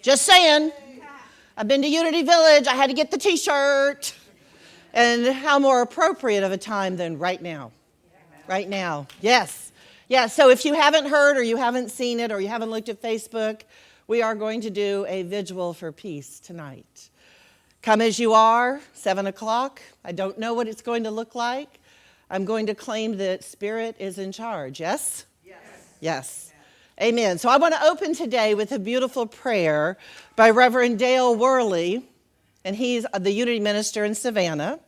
Just saying. I've been to Unity Village. I had to get the t-shirt. And how more appropriate of a time than right now? Right now. Yes. Yeah, so if you haven't heard or you haven't seen it or you haven't looked at Facebook, we are going to do a vigil for peace tonight. Come as you are, 7 o'clock. I don't know what it's going to look like. I'm going to claim that Spirit is in charge. Yes? Yes. Yes. Amen. So I want to open today with a beautiful prayer by Reverend Dale Worley, and he's the Unity minister in Savannah.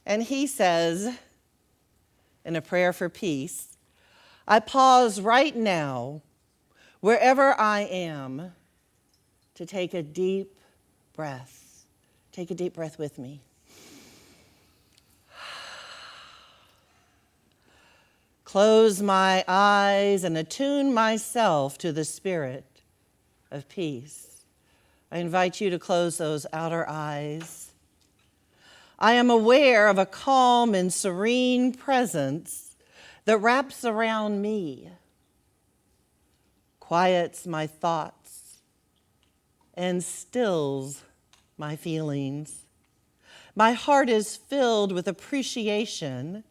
And he says, in a prayer for peace, I pause right now, wherever I am, to take a deep breath. Take a deep breath with me. Close my eyes and attune myself to the Spirit of peace. I invite you to close those outer eyes. I am aware of a calm and serene presence that wraps around me, quiets my thoughts, and stills my feelings. My heart is filled with appreciation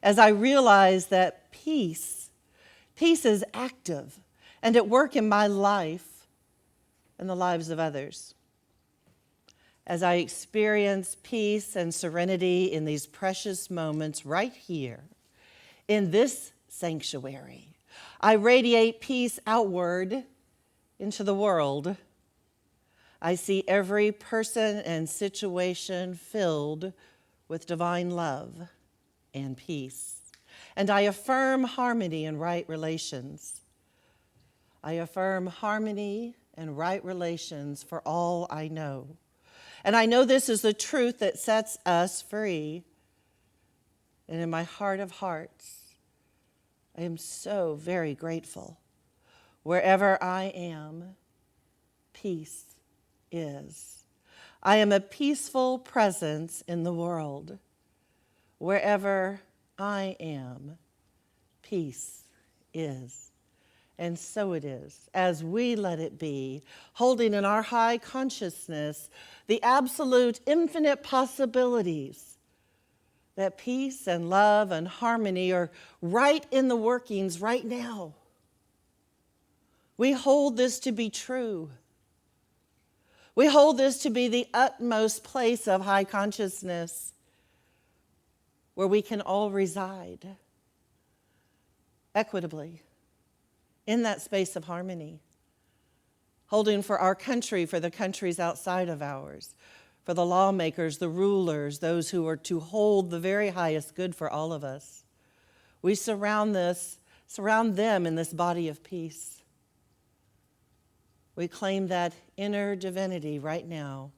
as I realize that peace is active and at work in my life and the lives of others. As I experience peace and serenity in these precious moments right here, in this sanctuary, I radiate peace outward into the world. I see every person and situation filled with divine love and peace. And I affirm harmony and right relations. I affirm harmony and right relations for all I know. And I know this is the truth that sets us free. And in my heart of hearts, I am so very grateful. Wherever I am, peace is. I am a peaceful presence in the world. Wherever I am, peace is. And so it is, as we let it be, holding in our high consciousness the absolute infinite possibilities that peace and love and harmony are right in the workings right now. We hold this to be true. We hold this to be the utmost place of high consciousness where we can all reside equitably in that space of harmony, holding for our country, for the countries outside of ours, for the lawmakers, the rulers, those who are to hold the very highest good for all of us. We surround them in this body of peace. We claim that inner divinity right now,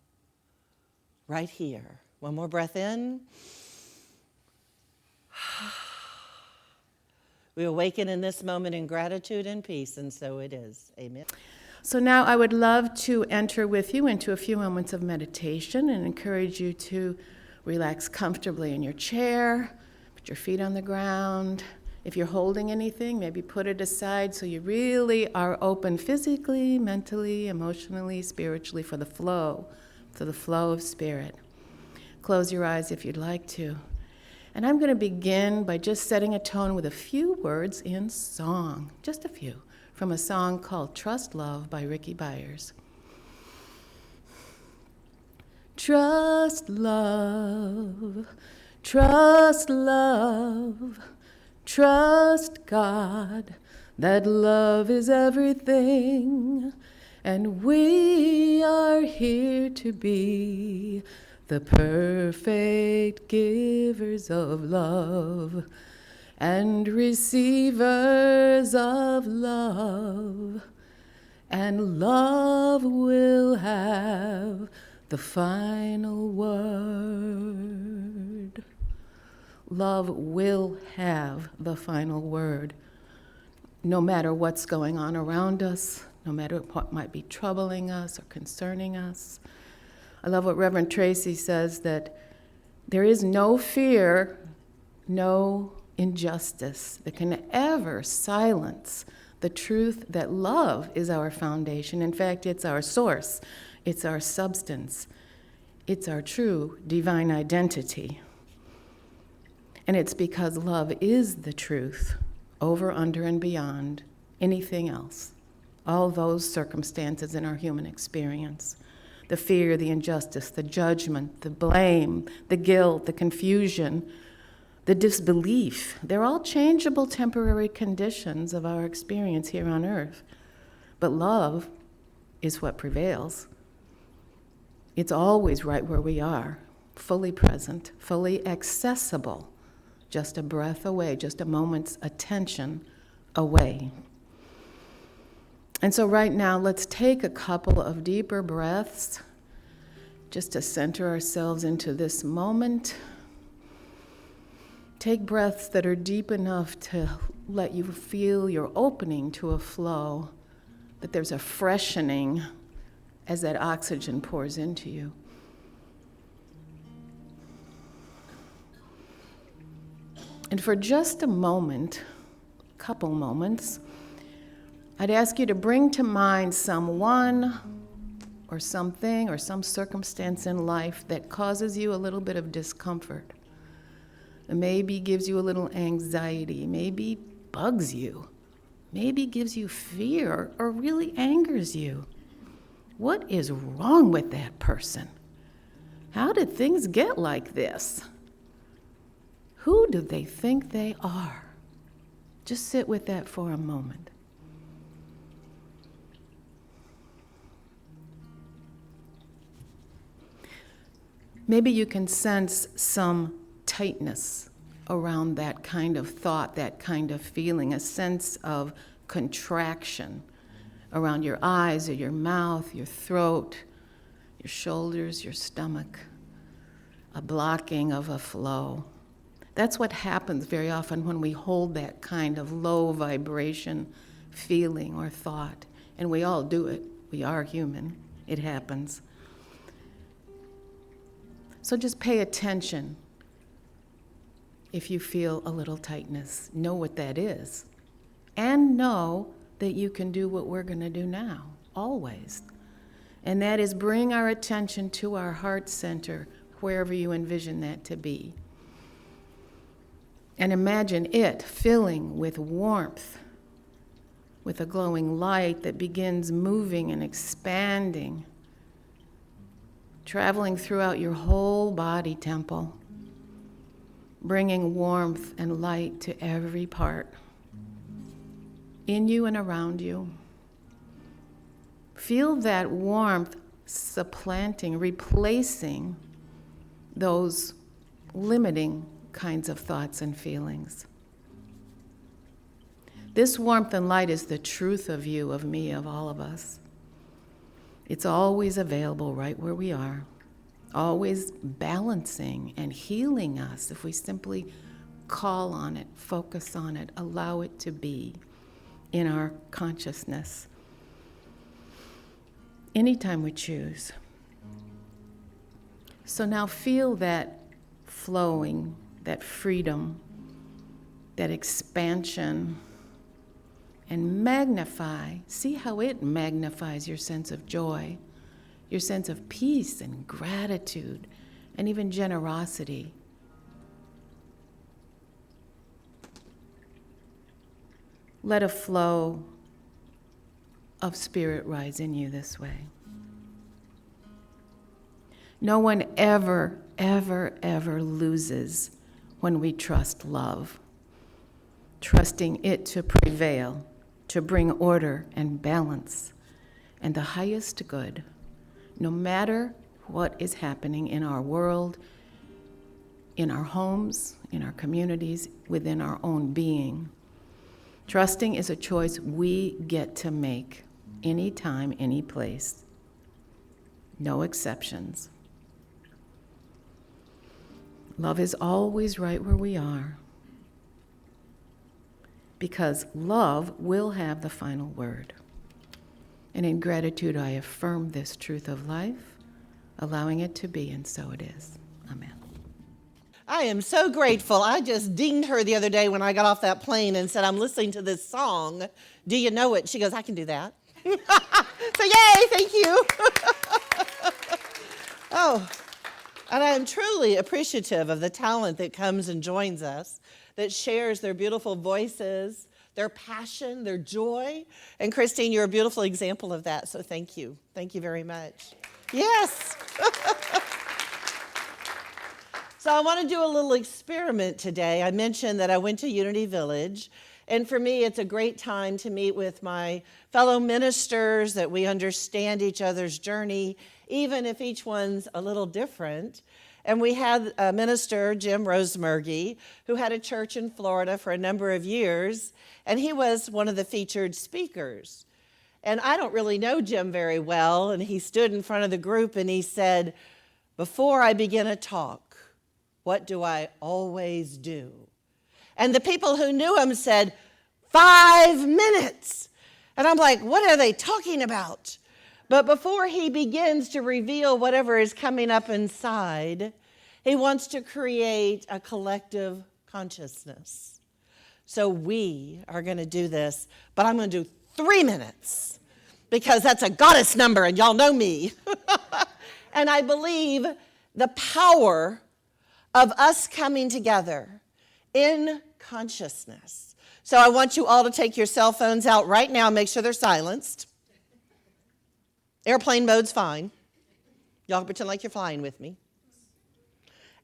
right here. One more breath in. We awaken in this moment in gratitude and peace, and so it is. Amen. So now I would love to enter with you into a few moments of meditation and encourage you to relax comfortably in your chair, put your feet on the ground. If you're holding anything, maybe put it aside so you really are open physically, mentally, emotionally, spiritually for the flow of spirit. Close your eyes if you'd like to. And I'm going to begin by just setting a tone with a few words in song, just a few, from a song called Trust Love by Ricky Byers. Trust love, trust love, trust God, that love is everything, and we are here to be the perfect givers of love and receivers of love, and love will have the final word. Love will have the final word, no matter what's going on around us, no matter what might be troubling us or concerning us. I love what Reverend Tracey says, that there is no fear, no injustice that can ever silence the truth that love is our foundation. In fact, it's our source, it's our substance, it's our true divine identity. And it's because love is the truth over, under, and beyond anything else. All those circumstances in our human experience. The fear, the injustice, the judgment, the blame, the guilt, the confusion, the disbelief. They're all changeable temporary conditions of our experience here on earth. But love is what prevails. It's always right where we are, fully present, fully accessible, just a breath away, just a moment's attention away. And so right now, let's take a couple of deeper breaths just to center ourselves into this moment. Take breaths that are deep enough to let you feel you're opening to a flow, that there's a freshening as that oxygen pours into you. And for just a moment, couple moments, I'd ask you to bring to mind someone or something or some circumstance in life that causes you a little bit of discomfort. It maybe gives you a little anxiety, maybe bugs you, maybe gives you fear or really angers you. What is wrong with that person? How did things get like this? Who do they think they are? Just sit with that for a moment. Maybe you can sense some tightness around that kind of thought, that kind of feeling, a sense of contraction around your eyes or your mouth, your throat, your shoulders, your stomach, a blocking of a flow. That's what happens very often when we hold that kind of low vibration feeling or thought. And we all do it. We are human. It happens. So just pay attention if you feel a little tightness. Know what that is. And know that you can do what we're going to do now, always. And that is bring our attention to our heart center, wherever you envision that to be. And imagine it filling with warmth, with a glowing light that begins moving and expanding, traveling throughout your whole body temple, bringing warmth and light to every part, in you and around you. Feel that warmth supplanting, replacing those limiting kinds of thoughts and feelings. This warmth and light is the truth of you, of me, of all of us. It's always available right where we are, always balancing and healing us if we simply call on it, focus on it, allow it to be in our consciousness anytime we choose. So now feel that flowing, that freedom, that expansion, and magnify. See how it magnifies your sense of joy, your sense of peace and gratitude, and even generosity. Let a flow of spirit rise in you this way. No one ever, ever, ever loses when we trust love, trusting it to prevail, to bring order and balance and the highest good, no matter what is happening in our world, in our homes, in our communities, within our own being. Trusting is a choice we get to make anytime, any place. No exceptions. Love is always right where we are, because love will have the final word. And in gratitude, I affirm this truth of life, allowing it to be, and so it is. Amen. I am so grateful. I just dinged her the other day when I got off that plane and said, I'm listening to this song. Do you know it? She goes, I can do that. So yay, thank you. Oh, and I am truly appreciative of the talent that comes and joins us, that shares their beautiful voices, their passion, their joy. And Christine, you're a beautiful example of that, so thank you. Thank you very much. Yes. So I want to do a little experiment today. I mentioned that I went to Unity Village, and for me, it's a great time to meet with my fellow ministers, that we understand each other's journey, even if each one's a little different. And we had a minister, Jim Rosemergy, who had a church in Florida for a number of years, and he was one of the featured speakers. And I don't really know Jim very well, and he stood in front of the group and he said, before I begin a talk, what do I always do? And the people who knew him said, 5 minutes. And I'm like, what are they talking about? But before he begins to reveal whatever is coming up inside, he wants to create a collective consciousness. So we are going to do this, but I'm going to do 3 minutes because that's a goddess number and y'all know me. And I believe the power of us coming together in consciousness. So I want you all to take your cell phones out right now, make sure they're silenced. Airplane mode's fine. Y'all pretend like you're flying with me.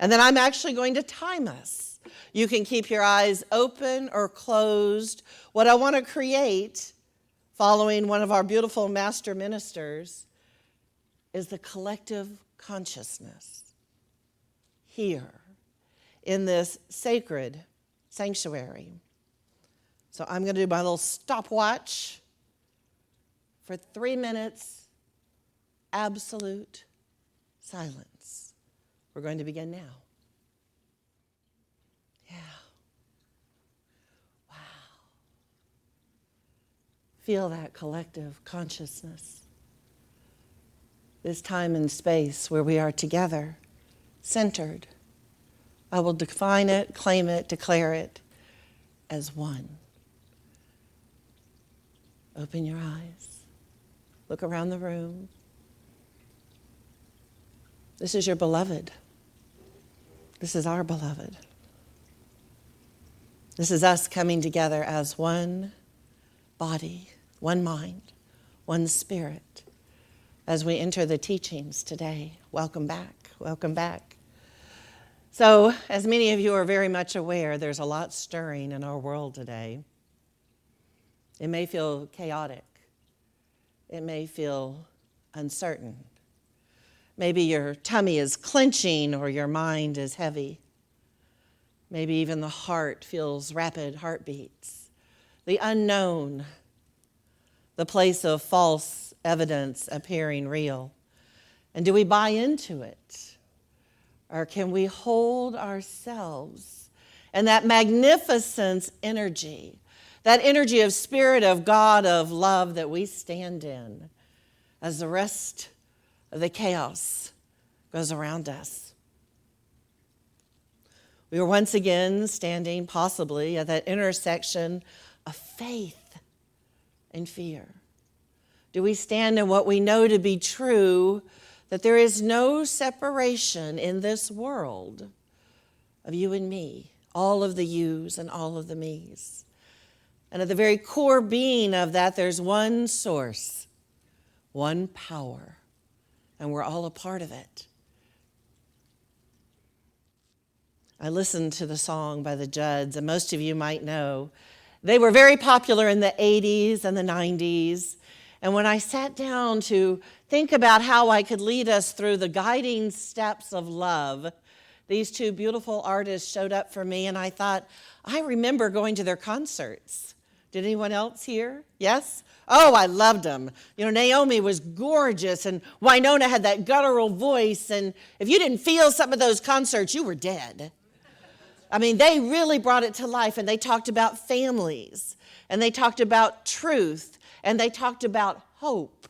And then I'm actually going to time us. You can keep your eyes open or closed. What I want to create, following one of our beautiful master ministers, is the collective consciousness here in this sacred sanctuary. So I'm going to do my little stopwatch for 3 minutes, absolute silence. We're going to begin now. Yeah. Wow. Feel that collective consciousness. This time and space where we are together, centered. I will define it, claim it, declare it as one. Open your eyes. Look around the room. This is your beloved. This is our beloved. This is us coming together as one body, one mind, one spirit. As we enter the teachings today, welcome back, welcome back. So, as many of you are very much aware, there's a lot stirring in our world today. It may feel chaotic. It may feel uncertain. Maybe your tummy is clenching or your mind is heavy. Maybe even the heart feels rapid heartbeats. The unknown, the place of false evidence appearing real. And do we buy into it? Or can we hold ourselves and that magnificence energy, that energy of spirit of God, of love that we stand in as the rest of the chaos goes around us? We are once again standing possibly at that intersection of faith and fear. Do we stand in what we know to be true, that there is no separation in this world of you and me, all of the yous and all of the me's? And at the very core being of that, there's one source, one power, and we're all a part of it. I listened to the song by the Judds, and most of you might know. They were very popular in the 80s and the 90s. And when I sat down to think about how I could lead us through the guiding steps of love, these two beautiful artists showed up for me, and I thought, I remember going to their concerts. Did anyone else here? Yes? Oh, I loved them. You know, Naomi was gorgeous, and Winona had that guttural voice, and if you didn't feel some of those concerts, you were dead. I mean, they really brought it to life, and they talked about families, and they talked about truth, and they talked about hope.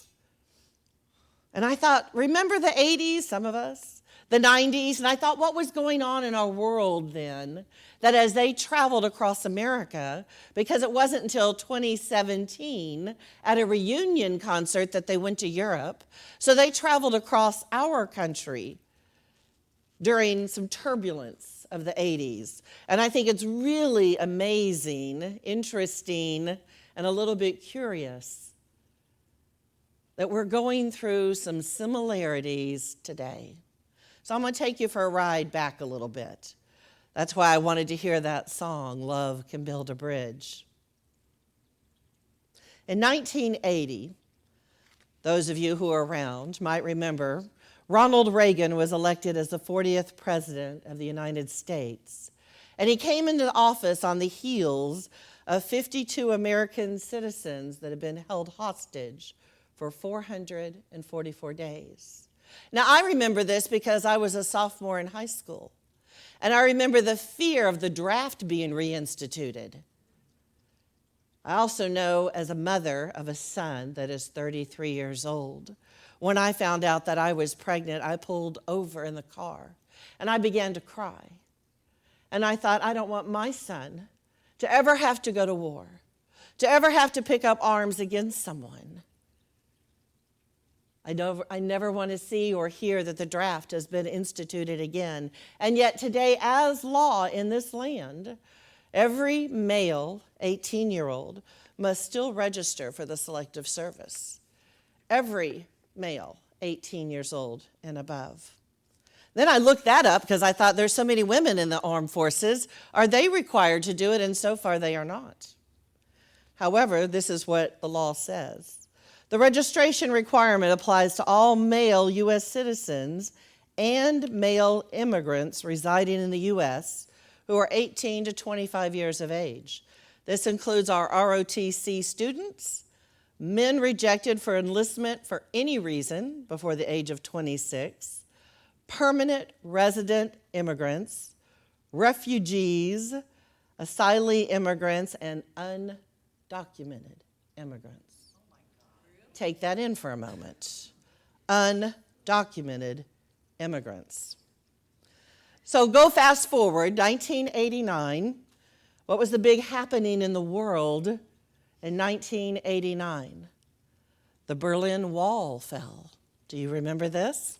And I thought, remember the 80s, some of us? the 90s, and I thought, what was going on in our world then, that as they traveled across America, because it wasn't until 2017 at a reunion concert that they went to Europe, so they traveled across our country during some turbulence of the 80s. And I think it's really amazing, interesting, and a little bit curious that we're going through some similarities today. So I'm going to take you for a ride back a little bit. That's why I wanted to hear that song, Love Can Build a Bridge. In 1980, those of you who are around might remember, Ronald Reagan was elected as the 40th president of the United States. And he came into office on the heels of 52 American citizens that had been held hostage for 444 days. Now, I remember this because I was a sophomore in high school, and I remember the fear of the draft being reinstituted. I also know, as a mother of a son that is 33 years old, when I found out that I was pregnant, I pulled over in the car, and I began to cry. And I thought, I don't want my son to ever have to go to war, to ever have to pick up arms against someone. I never want to see or hear that the draft has been instituted again. And yet today, as law in this land, every male 18-year-old must still register for the Selective Service. Every male 18 years old and above. Then I looked that up because I thought there's so many women in the armed forces. Are they required to do it? And so far they are not. However, this is what the law says. The registration requirement applies to all male U.S. citizens and male immigrants residing in the U.S. who are 18 to 25 years of age. This includes our ROTC students, men rejected for enlistment for any reason before the age of 26, permanent resident immigrants, refugees, asylee immigrants, and undocumented immigrants. Take that in for a moment. Undocumented immigrants. So go fast forward, 1989. What was the big happening in the world in 1989? The Berlin Wall fell. Do you remember this?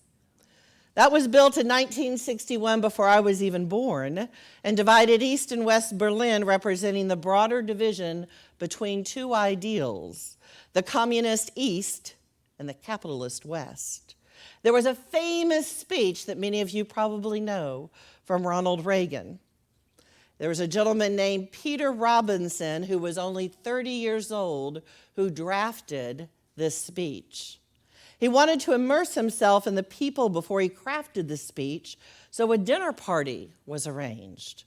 That was built in 1961 before I was even born and divided East and West Berlin, representing the broader division between two ideals, the communist East and the capitalist West. There was a famous speech that many of you probably know from Ronald Reagan. There was a gentleman named Peter Robinson who was only 30 years old who drafted this speech. He wanted to immerse himself in the people before he crafted the speech, so a dinner party was arranged.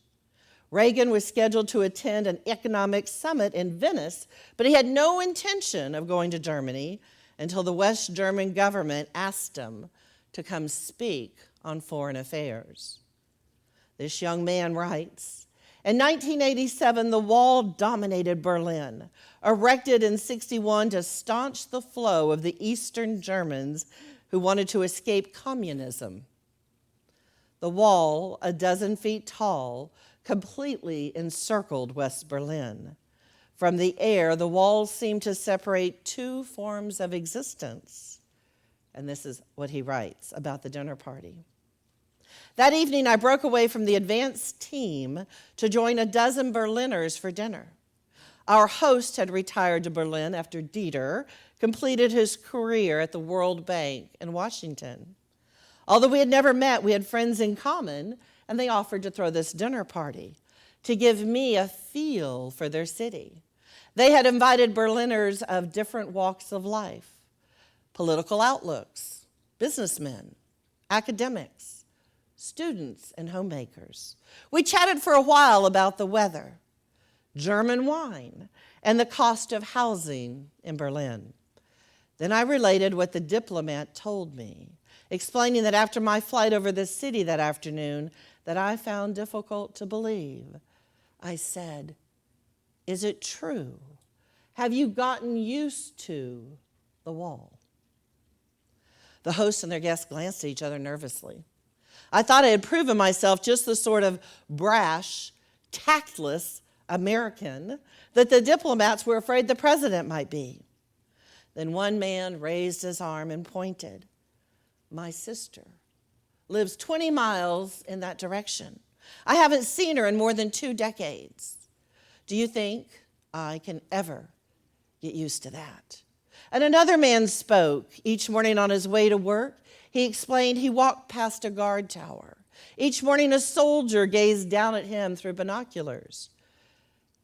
Reagan was scheduled to attend an economic summit in Venice, but he had no intention of going to Germany until the West German government asked him to come speak on foreign affairs. This young man writes, in 1987, the wall dominated Berlin, erected in 1961 to staunch the flow of the Eastern Germans who wanted to escape communism. The wall, a dozen feet tall, completely encircled West Berlin. From the air, the walls seemed to separate two forms of existence. And this is what he writes about the dinner party. That evening, I broke away from the advanced team to join a dozen Berliners for dinner. Our host had retired to Berlin after Dieter completed his career at the World Bank in Washington. Although we had never met, we had friends in common, and they offered to throw this dinner party to give me a feel for their city. They had invited Berliners of different walks of life, political outlooks, businessmen, academics, students, and homemakers. We chatted for a while about the weather, German wine, and the cost of housing in Berlin. Then I related what the diplomat told me, explaining that after my flight over the city that afternoon, that I found difficult to believe. I said, "Is it true? Have you gotten used to the wall?" The host and their guests glanced at each other nervously. I thought I had proven myself just the sort of brash, tactless American that the diplomats were afraid the president might be. Then one man raised his arm and pointed. My sister lives 20 miles in that direction. I haven't seen her in more than 2 decades. Do you think I can ever get used to that? And another man spoke. Each morning on his way to work, he explained he walked past a guard tower. Each morning a soldier gazed down at him through binoculars.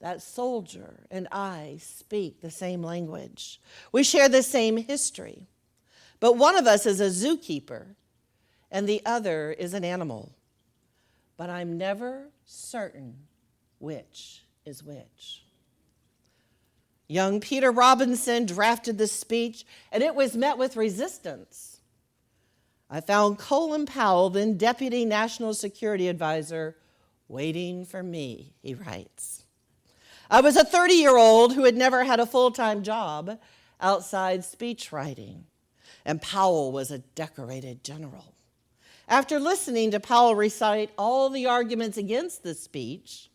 That soldier and I speak the same language. We share the same history. But one of us is a zookeeper and the other is an animal. But I'm never certain which is which. Young Peter Robinson drafted the speech, and it was met with resistance. I found Colin Powell, then Deputy National Security Advisor, waiting for me, he writes. I was a 30-year-old who had never had a full-time job outside speech writing, and Powell was a decorated general. After listening to Powell recite all the arguments against the speech,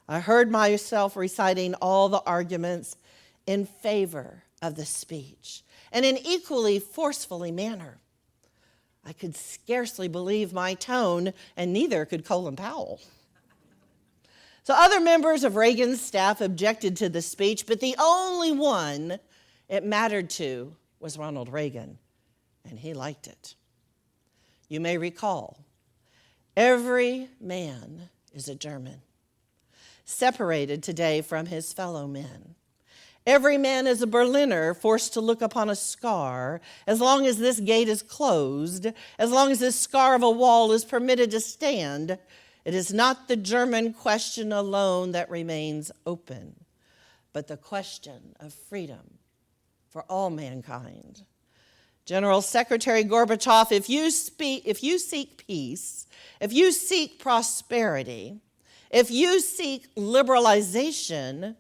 I heard myself reciting all the arguments in favor of the speech in an equally forcefully manner. I could scarcely believe my tone, and neither could Colin Powell. So other members of Reagan's staff objected to the speech, but the only one it mattered to was Ronald Reagan, and he liked it. You may recall, every man is a German, separated today from his fellow men. Every man is a Berliner, forced to look upon a scar. As long as this gate is closed, as long as this scar of a wall is permitted to stand, it is not the German question alone that remains open, but the question of freedom for all mankind. General Secretary Gorbachev, if you seek peace, if you seek prosperity, if you seek liberalization,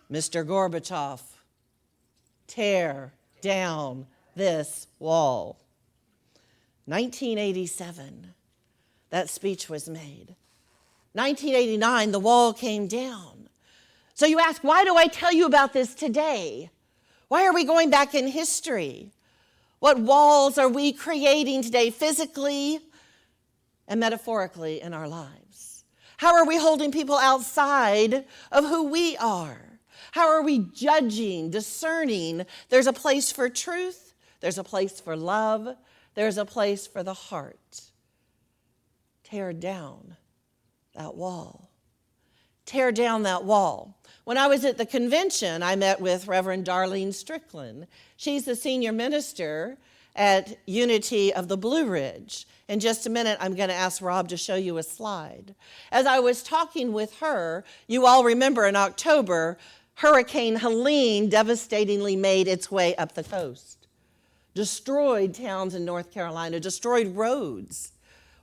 Mr. Gorbachev, tear down this wall. 1987, that speech was made. 1989, the wall came down. So you ask, why do I tell you about this today? Why are we going back in history? What walls are we creating today, physically and metaphorically in our lives? How are we holding people outside of who we are? How are we judging, discerning? There's a place for truth. There's a place for love. There's a place for the heart. Tear down that wall. Tear down that wall. When I was at the convention, I met with Reverend Darlene Strickland. She's the senior minister at Unity of the Blue Ridge. In just a minute, I'm going to ask Rob to show you a slide. As I was talking with her, you all remember in October, Hurricane Helene devastatingly made its way up the coast, destroyed towns in North Carolina, destroyed roads.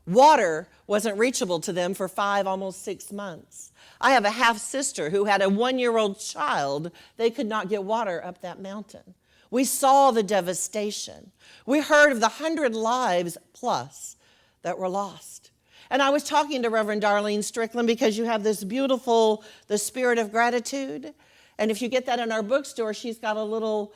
Water wasn't reachable to them for 5, almost 6 months. I have a half-sister who had a 1-year-old child. They could not get water up that mountain. We saw the devastation. We heard of the 100 lives plus that were lost. And I was talking to Reverend Darlene Strickland because you have this beautiful, the spirit of gratitude. And if you get that in our bookstore, she's got a little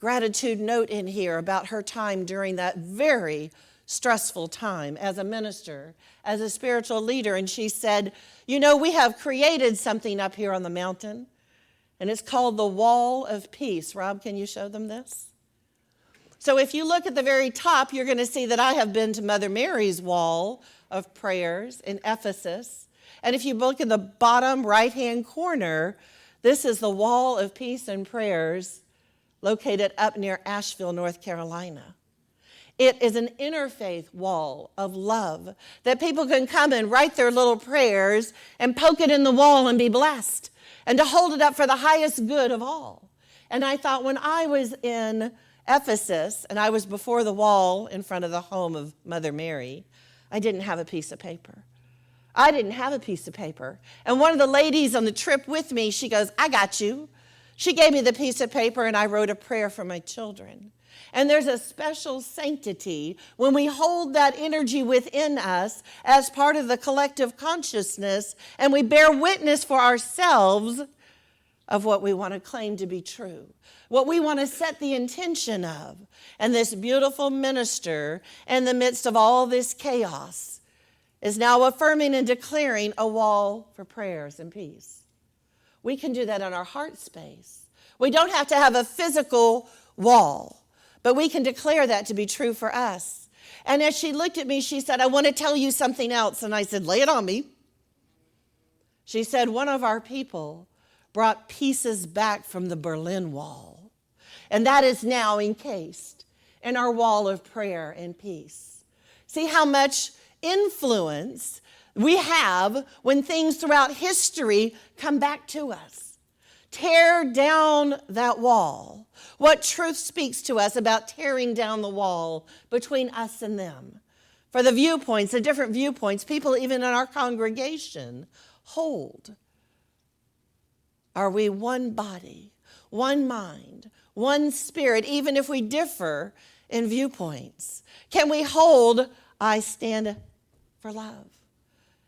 gratitude note in here about her time during that very stressful time as a minister, as a spiritual leader. And she said, you know, we have created something up here on the mountain, and it's called the Wall of Peace. Rob, can you show them this? So if you look at the very top, you're going to see that I have been to Mother Mary's wall of prayers in Ephesus. And if you look in the bottom right-hand corner, this is the Wall of Peace and Prayers located up near Asheville, North Carolina. It is an interfaith wall of love that people can come and write their little prayers and poke it in the wall and be blessed, and to hold it up for the highest good of all. And I thought when I was in Ephesus and I was before the wall in front of the home of Mother Mary, I didn't have a piece of paper. I didn't have a piece of paper. And one of the ladies on the trip with me, she goes, I got you. She gave me the piece of paper and I wrote a prayer for my children. And there's a special sanctity when we hold that energy within us as part of the collective consciousness, and we bear witness for ourselves of what we want to claim to be true, what we want to set the intention of. And this beautiful minister, in the midst of all this chaos, is now affirming and declaring a wall for prayers and peace. We can do that in our heart space. We don't have to have a physical wall, but we can declare that to be true for us. And as she looked at me, she said, I want to tell you something else. And I said, lay it on me. She said, one of our people brought pieces back from the Berlin Wall, and that is now encased in our wall of prayer and peace. See how much influence we have when things throughout history come back to us. Tear down that wall. What truth speaks to us about tearing down the wall between us and them? For the viewpoints, the different viewpoints, people even in our congregation hold. Are we one body, one mind, one spirit, even if we differ in viewpoints? Can we hold, I stand for love?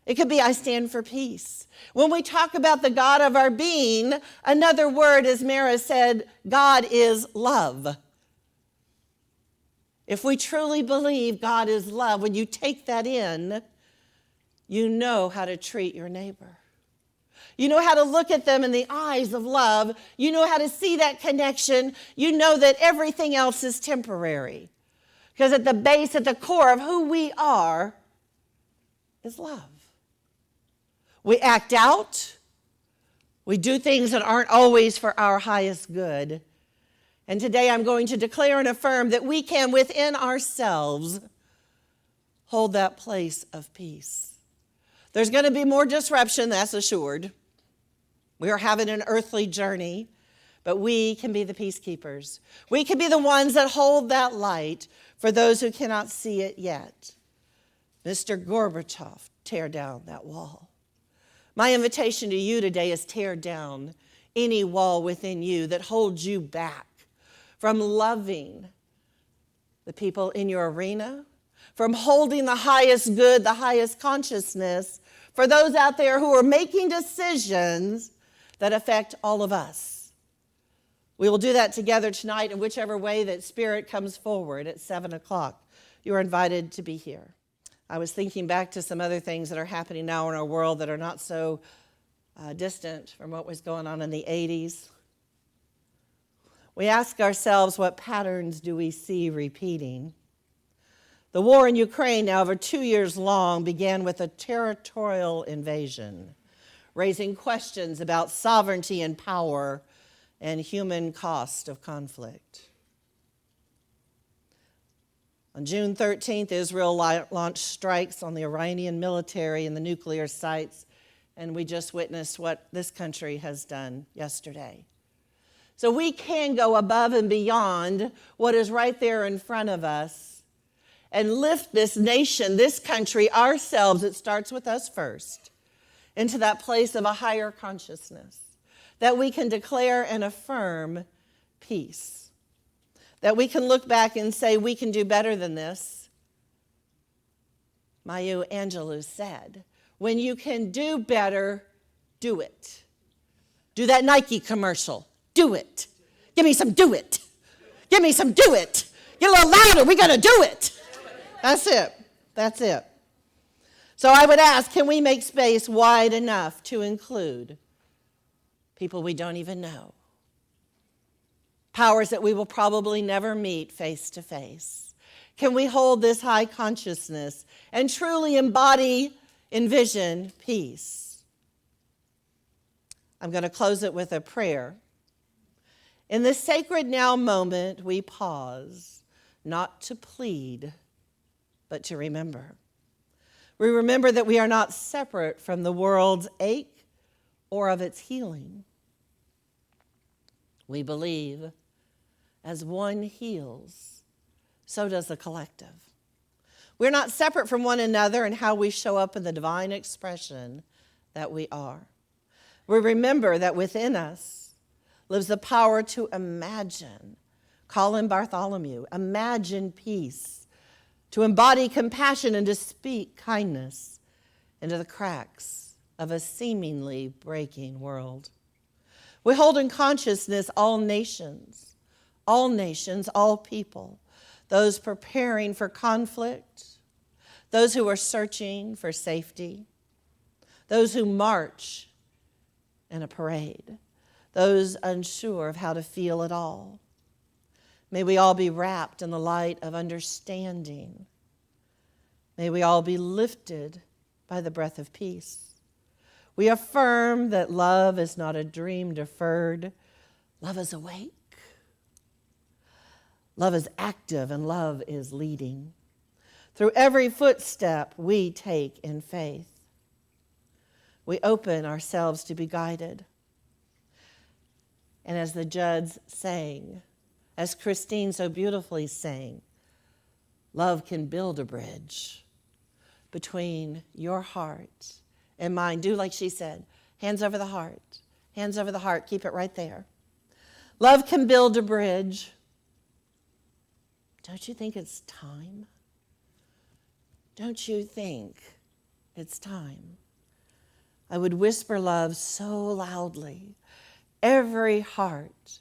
It could be, I stand for peace. When we talk about the God of our being, another word, as Mara said, God is love. If we truly believe God is love, when you take that in, you know how to treat your neighbor. You know how to look at them in the eyes of love. You know how to see that connection. You know that everything else is temporary. Because at the base, at the core of who we are is love. We act out. We do things that aren't always for our highest good. And today I'm going to declare and affirm that we can, within ourselves, hold that place of peace. There's going to be more disruption, that's assured. We are having an earthly journey, but we can be the peacekeepers. We can be the ones that hold that light for those who cannot see it yet. Mr. Gorbachev, tear down that wall. My invitation to you today is tear down any wall within you that holds you back from loving the people in your arena, from holding the highest good, the highest consciousness for those out there who are making decisions that affect all of us. We will do that together tonight in whichever way that Spirit comes forward at 7 o'clock. You are invited to be here. I was thinking back to some other things that are happening now in our world that are not so distant from what was going on in the 80s. We ask ourselves, what patterns do we see repeating? The war in Ukraine, now over 2 years long, began with a territorial invasion, raising questions about sovereignty and power and human cost of conflict. On June 13th, Israel launched strikes on the Iranian military and the nuclear sites, and we just witnessed what this country has done yesterday. So we can go above and beyond what is right there in front of us and lift this nation, this country, ourselves, it starts with us first, into that place of a higher consciousness, that we can declare and affirm peace, that we can look back and say, we can do better than this. Maya Angelou said, when you can do better, do it. Do that Nike commercial. Do it. Give me some do it. Give me some do it. Get a little louder. We got to do it. That's it. That's it. So I would ask, can we make space wide enough to include people we don't even know? Powers that we will probably never meet face to face. Can we hold this high consciousness and truly embody, envision peace? I'm going to close it with a prayer. In this sacred now moment, we pause, not to plead, but to remember. We remember that we are not separate from the world's ache or of its healing. We believe as one heals, so does the collective. We're not separate from one another in how we show up in the divine expression that we are. We remember that within us lives the power to imagine Call him Bartholomew. Imagine peace, to embody compassion and to speak kindness into the cracks of a seemingly breaking world. We hold in consciousness all nations, all people, those preparing for conflict, those who are searching for safety, those who march in a parade, those unsure of how to feel at all. May we all be wrapped in the light of understanding. May we all be lifted by the breath of peace. We affirm that love is not a dream deferred. Love is awake. Love is active, and love is leading. Through every footstep we take in faith, we open ourselves to be guided. And as the Judds sang, as Christine so beautifully sang, love can build a bridge between your heart and mine. Do like she said, hands over the heart, hands over the heart, keep it right there. Love can build a bridge. Don't you think it's time? Don't you think it's time? I would whisper love so loudly, every heart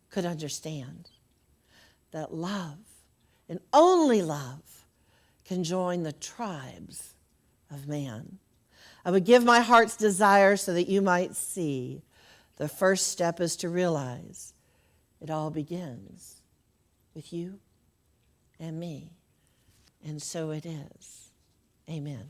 could understand that love, and only love, can join the tribes of man. I would give my heart's desire so that you might see. The first step is to realize it all begins with you and me. And so it is. Amen.